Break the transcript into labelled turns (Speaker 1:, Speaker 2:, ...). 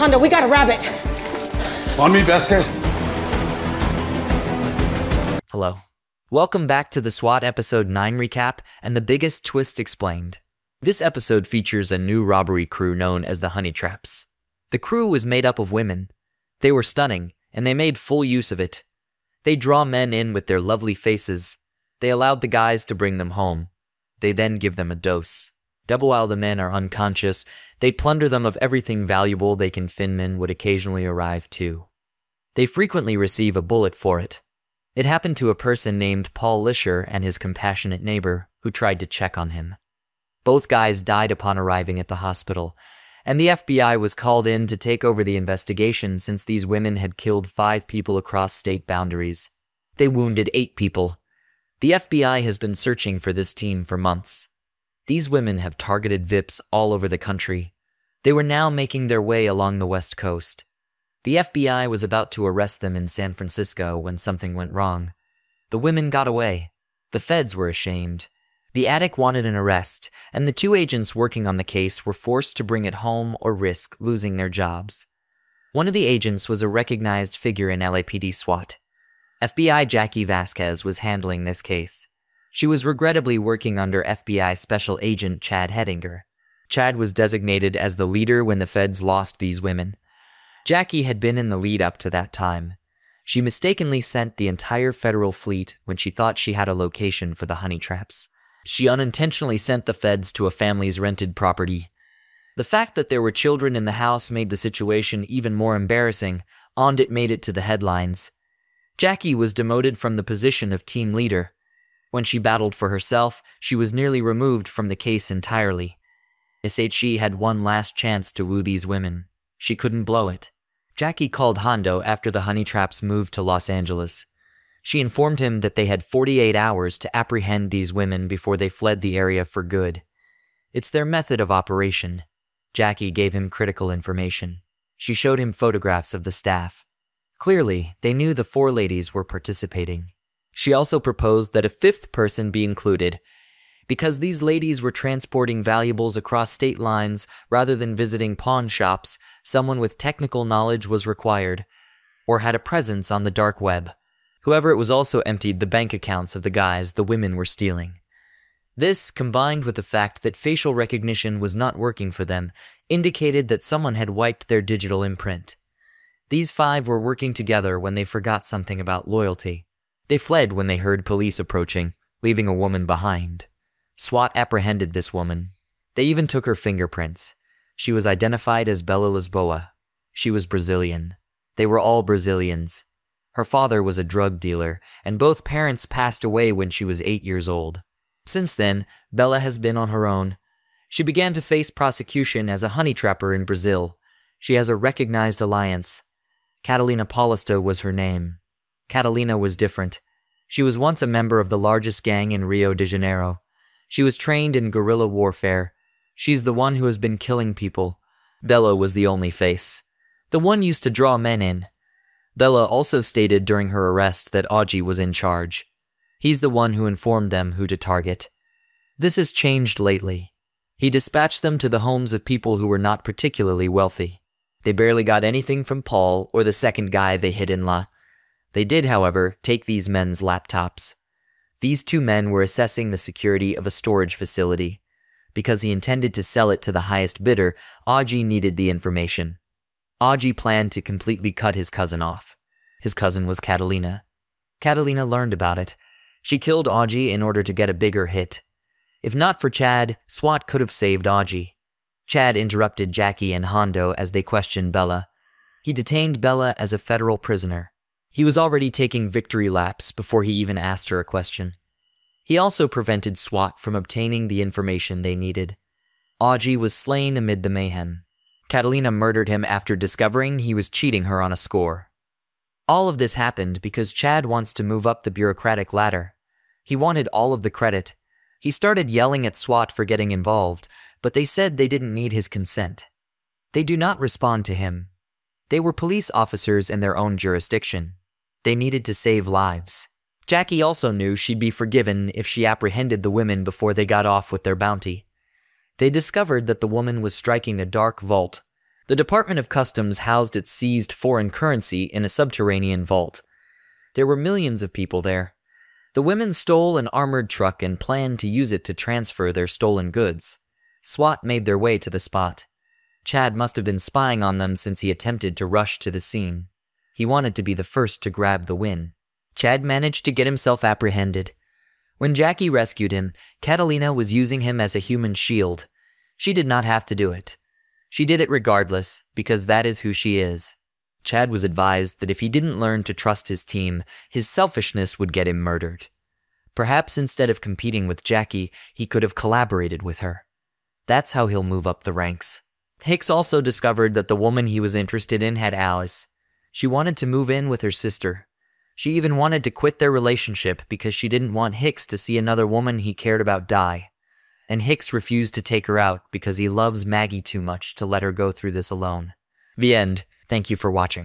Speaker 1: Hondo, we got a rabbit.
Speaker 2: On me, Vasquez.
Speaker 3: Hello. Welcome back to the SWAT Episode 9 recap and the biggest twist explained. This episode features a new robbery crew known as the Honeytraps. The crew was made up of women. They were stunning, and they made full use of it. They draw men in with their lovely faces. They allowed the guys to bring them home. They then give them a dose. Double while the men are unconscious, they plunder them of everything valuable they can. Finmen would occasionally arrive too. They frequently receive a bullet for it. It happened to a person named Paul Lisher and his compassionate neighbor who tried to check on him. Both guys died upon arriving at the hospital, and the FBI was called in to take over the investigation since these women had killed 5 people across state boundaries. They wounded 8 people. The FBI has been searching for this team for months. These women have targeted VIPs all over the country. They were now making their way along the West Coast. The FBI was about to arrest them in San Francisco when something went wrong. The women got away. The feds were ashamed. The addict wanted an arrest, and the 2 agents working on the case were forced to bring it home or risk losing their jobs. One of the agents was a recognized figure in LAPD SWAT. FBI Jackie Vasquez was handling this case. She was regrettably working under FBI Special Agent Chad Hedinger. Chad was designated as the leader when the feds lost these women. Jackie had been in the lead up to that time. She mistakenly sent the entire federal fleet when she thought she had a location for the Honeytraps. She unintentionally sent the feds to a family's rented property. The fact that there were children in the house made the situation even more embarrassing, and it made it to the headlines. Jackie was demoted from the position of team leader. When she battled for herself, she was nearly removed from the case entirely. S.W.A.T had one last chance to woo these women. She couldn't blow it. Jackie called Hondo after the Honeytraps moved to Los Angeles. She informed him that they had 48 hours to apprehend these women before they fled the area for good. It's their method of operation. Jackie gave him critical information. She showed him photographs of the staff. Clearly, they knew the 4 ladies were participating. She also proposed that a 5th person be included, because these ladies were transporting valuables across state lines rather than visiting pawn shops. Someone with technical knowledge was required, or had a presence on the dark web. However, it was also emptied the bank accounts of the guys the women were stealing. This, combined with the fact that facial recognition was not working for them, indicated that someone had wiped their digital imprint. These 5 were working together when they forgot something about loyalty. They fled when they heard police approaching, leaving a woman behind. SWAT apprehended this woman. They even took her fingerprints. She was identified as Bella Lisboa. She was Brazilian. They were all Brazilians. Her father was a drug dealer, and both parents passed away when she was 8 years old. Since then, Bella has been on her own. She began to face prosecution as a honey trapper in Brazil. She has a recognized alliance. Catalina Paulista was her name. Catalina was different. She was once a member of the largest gang in Rio de Janeiro. She was trained in guerrilla warfare. She's the one who has been killing people. Bella was the only face. The one used to draw men in. Bella also stated during her arrest that S.W.A.T was in charge. He's the one who informed them who to target. This has changed lately. He dispatched them to the homes of people who were not particularly wealthy. They barely got anything from Paul or the second guy they hid in La. They did, however, take these men's laptops. These 2 men were assessing the security of a storage facility. Because he intended to sell it to the highest bidder, S.W.A.T needed the information. S.W.A.T planned to completely cut his cousin off. His cousin was Catalina. Catalina learned about it. She killed S.W.A.T in order to get a bigger hit. If not for Chad, SWAT could have saved S.W.A.T. Chad interrupted Jackie and Hondo as they questioned Bella. He detained Bella as a federal prisoner. He was already taking victory laps before he even asked her a question. He also prevented SWAT from obtaining the information they needed. S.W.A.T was slain amid the mayhem. Catalina murdered him after discovering he was cheating her on a score. All of this happened because Chad wants to move up the bureaucratic ladder. He wanted all of the credit. He started yelling at SWAT for getting involved, but they said they didn't need his consent. They do not respond to him. They were police officers in their own jurisdiction. They needed to save lives. Jackie also knew she'd be forgiven if she apprehended the women before they got off with their bounty. They discovered that the woman was striking a dark vault. The Department of Customs housed its seized foreign currency in a subterranean vault. There were millions of people there. The women stole an armored truck and planned to use it to transfer their stolen goods. S.W.A.T made their way to the spot. Chad must have been spying on them since he attempted to rush to the scene. He wanted to be the first to grab the win. Chad managed to get himself apprehended. When Jackie rescued him, Catalina was using him as a human shield. She did not have to do it. She did it regardless, because that is who she is. Chad was advised that if he didn't learn to trust his team, his selfishness would get him murdered. Perhaps instead of competing with Jackie, he could have collaborated with her. That's how he'll move up the ranks. Hicks also discovered that the woman he was interested in had Alice. She wanted to move in with her sister. She even wanted to quit their relationship because she didn't want Hicks to see another woman he cared about die. And Hicks refused to take her out because he loves Maggie too much to let her go through this alone. The end. Thank you for watching.